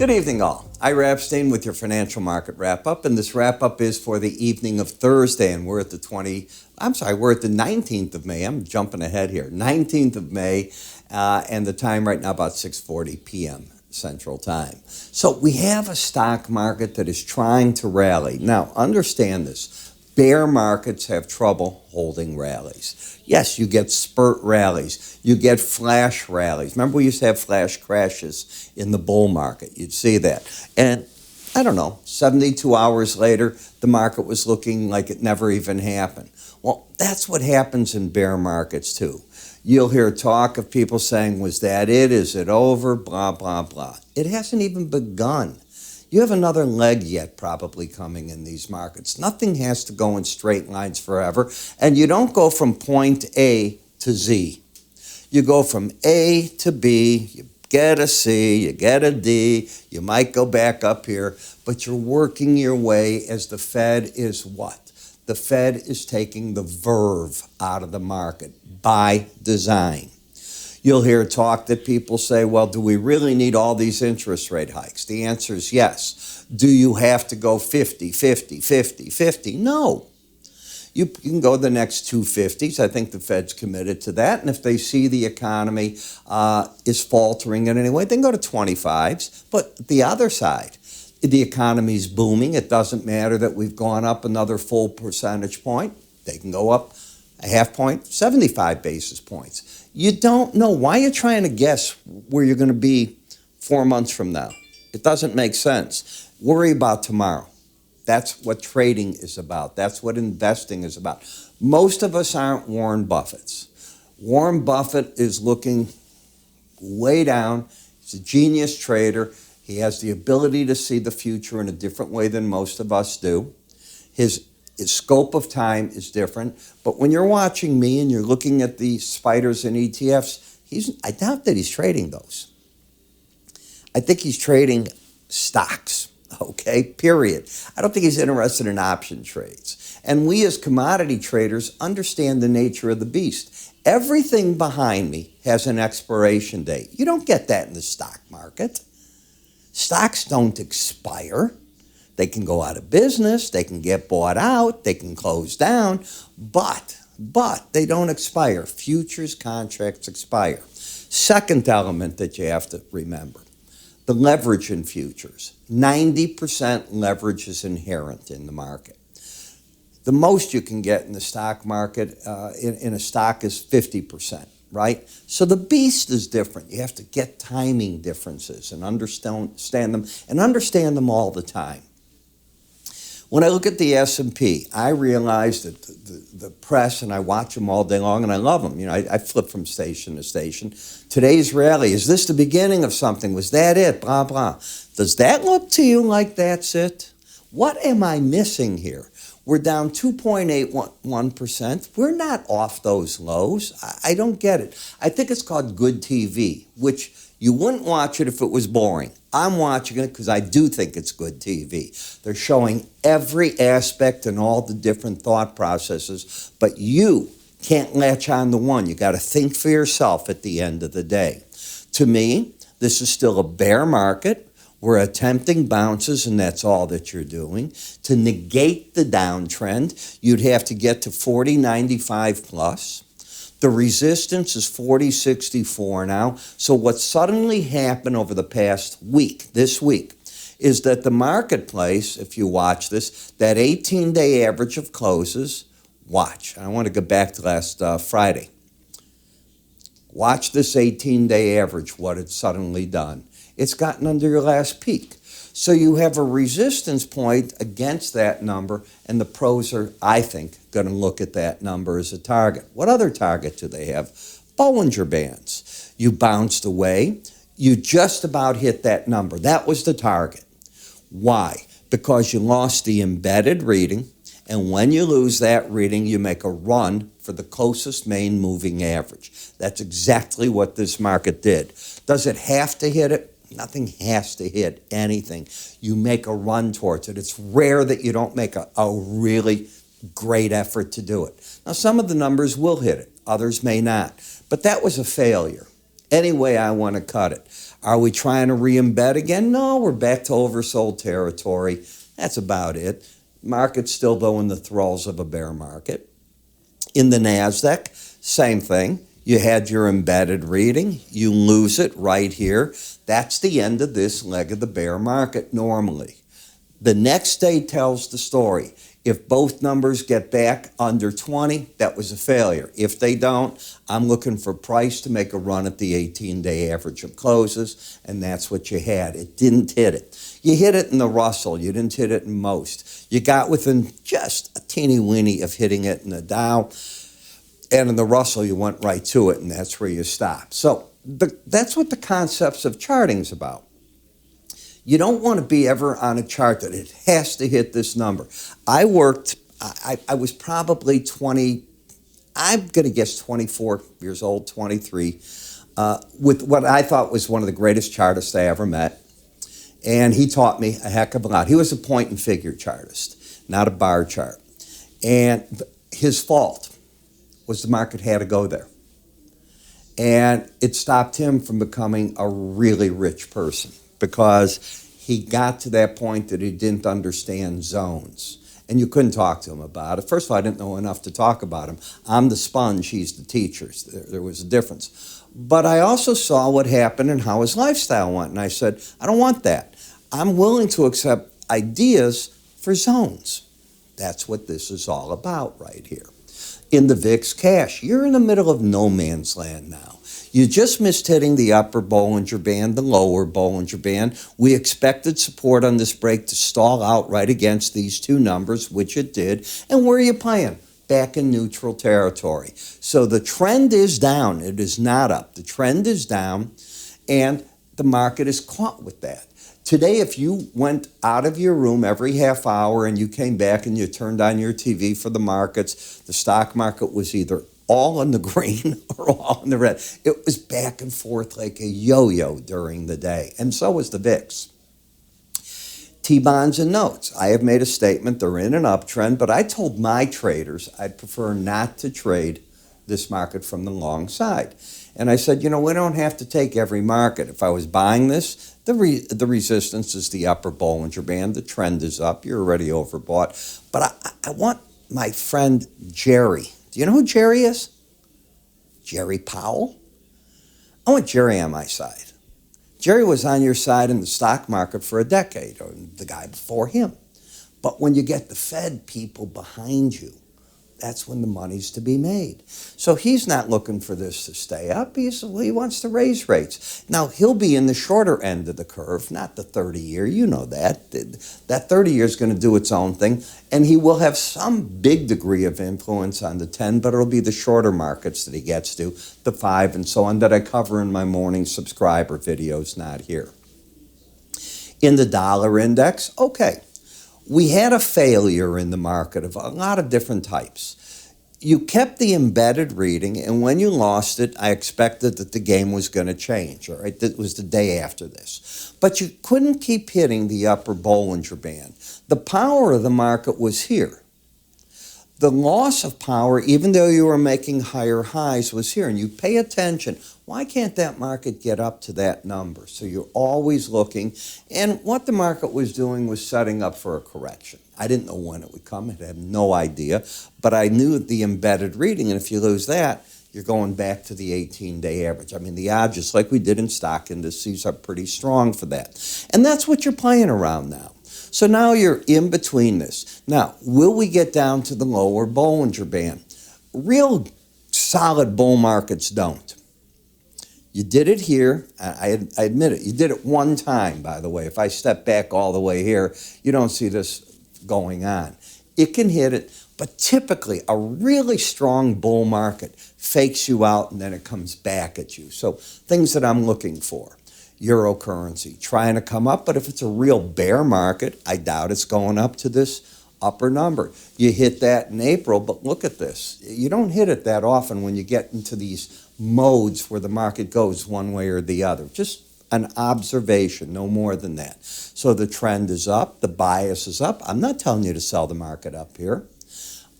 Good evening, all. Ira Epstein with your financial market wrap-up, and this wrap-up is for the evening of Thursday, and we're at the 19th of May. I'm jumping ahead here. 19th of May, and the time right now about 6:40 p.m. Central Time. So we have a stock market that is trying to rally. Now, understand this. Bear markets have trouble holding rallies. Yes, you get spurt rallies. You get flash rallies. Remember, we used to have flash crashes in the bull market. You'd see that. And I don't know, 72 hours later, the market was looking like it never even happened. Well, that's what happens in bear markets, too. You'll hear talk of people saying, was that it? Is it over? Blah, blah, blah. It hasn't even begun. You have another leg yet probably coming in these markets. Nothing has to go in straight lines forever. And you don't go from point A to Z. You go from A to B, you get a C, you get a D, you might go back up here, but you're working your way as the Fed is what? The Fed is taking the verve out of the market by design. You'll hear talk that people say, well, do we really need all these interest rate hikes? The answer is yes. Do you have to go 50, 50, 50, 50? No. You can go the next two 50s. I think the Fed's committed to that. And if they see the economy is faltering in any way, they can go to 25s. But the other side, the economy's booming. It doesn't matter that we've gone up another full percentage point. They can go up a half point, 75 basis points. You don't know. Why are you trying to guess where you're going to be 4 months from now? It doesn't make sense. Worry about tomorrow. That's what trading is about. That's what investing is about. Most of us aren't Warren Buffetts. Warren Buffett is looking way down. He's a genius trader. He has the ability to see the future in a different way than most of us do. His scope of time is different. But when you're watching me and you're looking at the spiders and ETFs, I doubt that he's trading those. I think he's trading stocks, okay, period. I don't think he's interested in option trades. And we as commodity traders understand the nature of the beast. Everything behind me has an expiration date. You don't get that in the stock market. Stocks don't expire. They can go out of business, they can get bought out, they can close down, but they don't expire. Futures contracts expire. Second element that you have to remember, the leverage in futures. 90% leverage is inherent in the market. The most you can get in the stock market in a stock is 50%. Right? So the beast is different. You have to get timing differences and understand them all the time. When I look at the S&P, I realize that the press, and I watch them all day long, and I love them. You know, I flip from station to station. Today's rally, is this the beginning of something? Was that it? Blah, blah. Does that look to you like that's it? What am I missing here? We're down 2.81%. We're not off those lows. I don't get it. I think it's called good TV, which you wouldn't watch it if it was boring. I'm watching it because I do think it's good TV. They're showing every aspect and all the different thought processes, but you can't latch on to one. You got to think for yourself at the end of the day. To me, this is still a bear market. We're attempting bounces, and that's all that you're doing. To negate the downtrend, you'd have to get to 40.95 plus. The resistance is 40.64 now. So what suddenly happened over the past week, this week, is that the marketplace, if you watch this, that 18-day average of closes, watch. I want to go back to last Friday. Watch this 18-day average, what it's suddenly done. It's gotten under your last peak. So you have a resistance point against that number, and the pros are, I think, going to look at that number as a target. What other target do they have? Bollinger Bands. You bounced away. You just about hit that number. That was the target. Why? Because you lost the embedded reading, and when you lose that reading, you make a run for the closest main moving average. That's exactly what this market did. Does it have to hit it? Nothing has to hit anything. You make a run towards it. It's rare that you don't make a really great effort to do it. Now, some of the numbers will hit it. Others may not. But that was a failure. Any way I want to cut it. Are we trying to re-embed again? No, we're back to oversold territory. That's about it. Market's still, though, in the thralls of a bear market. In the NASDAQ, same thing. You had your embedded reading. You lose it right here. That's the end of this leg of the bear market normally. The next day tells the story. If both numbers get back under 20, that was a failure. If they don't, I'm looking for price to make a run at the 18-day average of closes, and that's what you had. It didn't hit it. You hit it in the Russell. You didn't hit it in most. You got within just a teeny-weeny of hitting it in the Dow, and in the Russell, you went right to it, and that's where you stopped. So that's what the concepts of charting's about. You don't want to be ever on a chart that it has to hit this number. I was probably 20, I'm going to guess 24 years old, 23, with what I thought was one of the greatest chartists I ever met. And he taught me a heck of a lot. He was a point and figure chartist, not a bar chart. And his fault was the market had to go there. And it stopped him from becoming a really rich person, because he got to that point that he didn't understand zones. And you couldn't talk to him about it. First of all, I didn't know enough to talk about him. I'm the sponge, he's the teacher. There was a difference. But I also saw what happened and how his lifestyle went. And I said, I don't want that. I'm willing to accept ideas for zones. That's what this is all about right here. In the VIX cash, you're in the middle of no man's land now. You just missed hitting the upper Bollinger Band, the lower Bollinger Band. We expected support on this break to stall out right against these two numbers, which it did. And where are you playing? Back in neutral territory. So the trend is down. It is not up. The trend is down, and the market is caught with that. Today, if you went out of your room every half hour and you came back and you turned on your TV for the markets, the stock market was either all in the green or all in the red. It was back and forth like a yo-yo during the day, and so was the VIX. T-bonds and notes. I have made a statement. They're in an uptrend, but I told my traders I'd prefer not to trade this market from the long side. And I said, you know, we don't have to take every market. If I was buying this, the resistance is the upper Bollinger Band. The trend is up. You're already overbought. But I want my friend Jerry. Do you know who Jerry is? Jerry Powell? I want Jerry on my side. Jerry was on your side in the stock market for a decade, or the guy before him. But when you get the Fed people behind you, that's when the money's to be made. So he's not looking for this to stay up. He wants to raise rates. Now, he'll be in the shorter end of the curve, not the 30-year. You know that. That 30-year is going to do its own thing, and he will have some big degree of influence on the 10, but it'll be the shorter markets that he gets to, the 5 and so on, that I cover in my morning subscriber videos, not here. In the dollar index, okay. We had a failure in the market of a lot of different types. You kept the embedded reading, and when you lost it, I expected that the game was going to change. All right, that was the day after this. But you couldn't keep hitting the upper Bollinger Band. The power of the market was here. The loss of power, even though you were making higher highs, was here. And you pay attention. Why can't that market get up to that number? So you're always looking. And what the market was doing was setting up for a correction. I didn't know when it would come. I had no idea. But I knew the embedded reading. And if you lose that, you're going back to the 18-day average. I mean, the odds, just like we did in stock indices, are pretty strong for that. And that's what you're playing around now. So now you're in between this. Now, will we get down to the lower Bollinger Band? Real solid bull markets don't. You did it here. I admit it. You did it one time, by the way. If I step back all the way here, you don't see this going on. It can hit it, but typically a really strong bull market fakes you out and then it comes back at you. So things that I'm looking for. Eurocurrency, trying to come up, but if it's a real bear market, I doubt it's going up to this upper number. You hit that in April, but look at this. You don't hit it that often when you get into these modes where the market goes one way or the other. Just an observation, no more than that. So the trend is up, the bias is up. I'm not telling you to sell the market up here.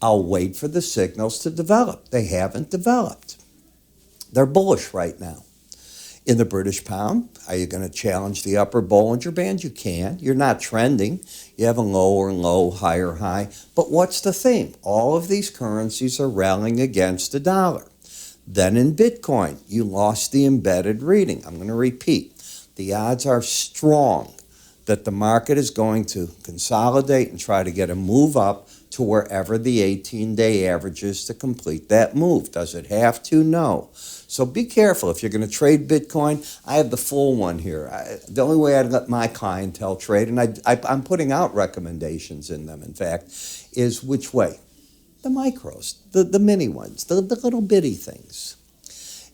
I'll wait for the signals to develop. They haven't developed. They're bullish right now. In the British pound, are you going to challenge the upper Bollinger Band? You can. You're not trending. You have a lower low, higher high. But what's the theme? All of these currencies are rallying against the dollar. Then in Bitcoin, you lost the embedded reading. I'm going to repeat. The odds are strong that the market is going to consolidate and try to get a move up to wherever the 18-day average is to complete that move. Does it have to? No. So be careful. If you're going to trade Bitcoin, I have the full one here. The only way I'd let my clientele trade, and I'm putting out recommendations in them, in fact, is which way? The micros, the mini ones, the little bitty things.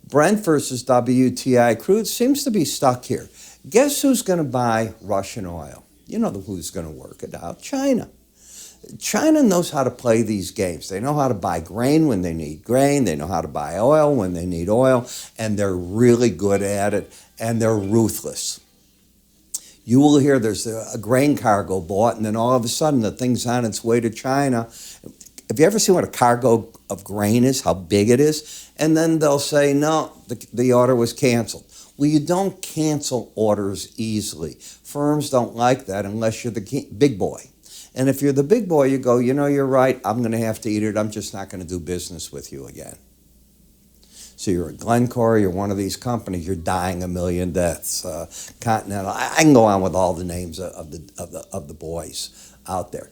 Brent versus WTI crude seems to be stuck here. Guess who's going to buy Russian oil? You know who's going to work it out? China. China knows how to play these games. They know how to buy grain when they need grain. They know how to buy oil when they need oil. And they're really good at it. And they're ruthless. You will hear there's a grain cargo bought, and then all of a sudden the thing's on its way to China. Have you ever seen what a cargo of grain is, how big it is? And then they'll say, no, the order was canceled. Well, you don't cancel orders easily. Firms don't like that unless you're the big boy. And if you're the big boy, you go, you're right, I'm going to have to eat it. I'm just not going to do business with you again. So you're a Glencore, you're one of these companies, you're dying a million deaths. Continental, I can go on with all the names of the boys out there.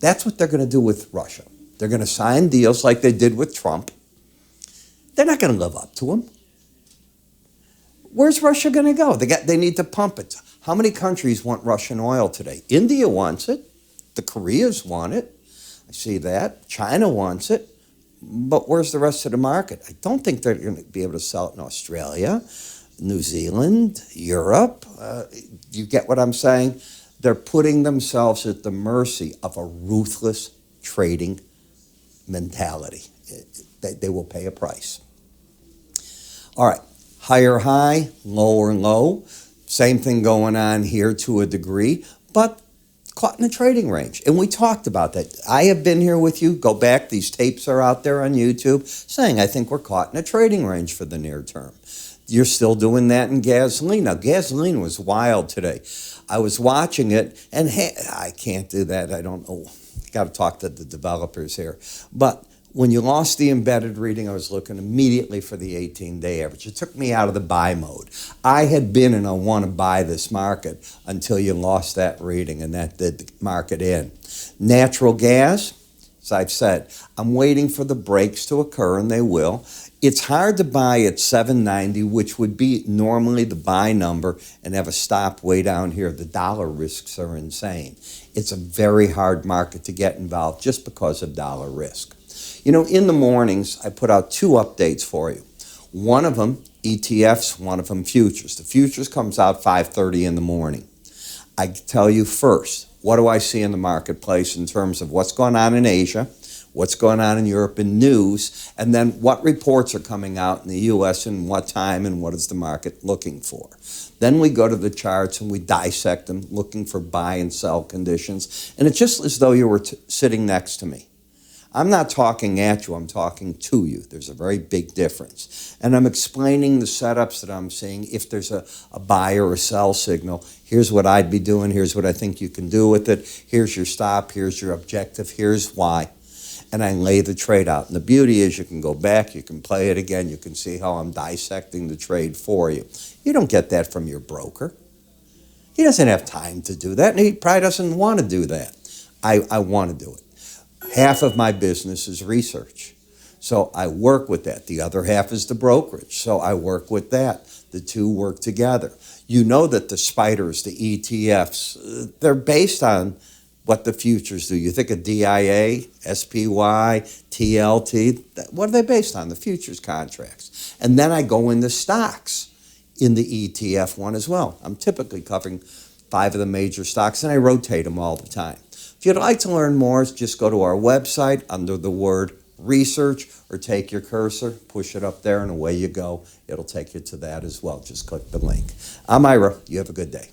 That's what they're going to do with Russia. They're going to sign deals like they did with Trump. They're not going to live up to them. Where's Russia going to go? They need to pump it. How many countries want Russian oil today? India wants it. The Koreas want it. I see that. China wants it. But where's the rest of the market? I don't think they're going to be able to sell it in Australia, New Zealand, Europe. You get what I'm saying? They're putting themselves at the mercy of a ruthless trading mentality. They will pay a price. All right. Higher high, lower low. Same thing going on here to a degree, but caught in a trading range. And we talked about that. I have been here with you. Go back. These tapes are out there on YouTube saying I think we're caught in a trading range for the near term. You're still doing that in gasoline. Now, gasoline was wild today. I was watching it, and hey, I can't do that. I don't know. Got to talk to the developers here. But when you lost the embedded reading, I was looking immediately for the 18-day average. It took me out of the buy mode. I had been and I want to buy this market until you lost that reading, and that did the market in. Natural gas, as I've said, I'm waiting for the breaks to occur, and they will. It's hard to buy at 790, which would be normally the buy number, and have a stop way down here. The dollar risks are insane. It's a very hard market to get involved just because of dollar risk. In the mornings, I put out 2 updates for you. One of them, ETFs, one of them, futures. The futures comes out 5:30 in the morning. I tell you first, what do I see in the marketplace in terms of what's going on in Asia, what's going on in Europe in news, and then what reports are coming out in the U.S. and what time and what is the market looking for. Then we go to the charts and we dissect them, looking for buy and sell conditions. And it's just as though you were sitting next to me. I'm not talking at you, I'm talking to you. There's a very big difference. And I'm explaining the setups that I'm seeing. If there's a buy or a sell signal, here's what I'd be doing, here's what I think you can do with it, here's your stop, here's your objective, here's why. And I lay the trade out. And the beauty is you can go back, you can play it again, you can see how I'm dissecting the trade for you. You don't get that from your broker. He doesn't have time to do that, and he probably doesn't want to do that. I want to do it. Half of my business is research. So I work with that. The other half is the brokerage. So I work with that. The two work together. You know that the spiders, the ETFs, they're based on what the futures do. You think of DIA, SPY, TLT, what are they based on? The futures contracts. And then I go into stocks in the ETF one as well. I'm typically covering 5 of the major stocks, and I rotate them all the time. If you'd like to learn more, just go to our website under the word research, or take your cursor, push it up there, and away you go. It'll take you to that as well. Just click the link. I'm Ira. You have a good day.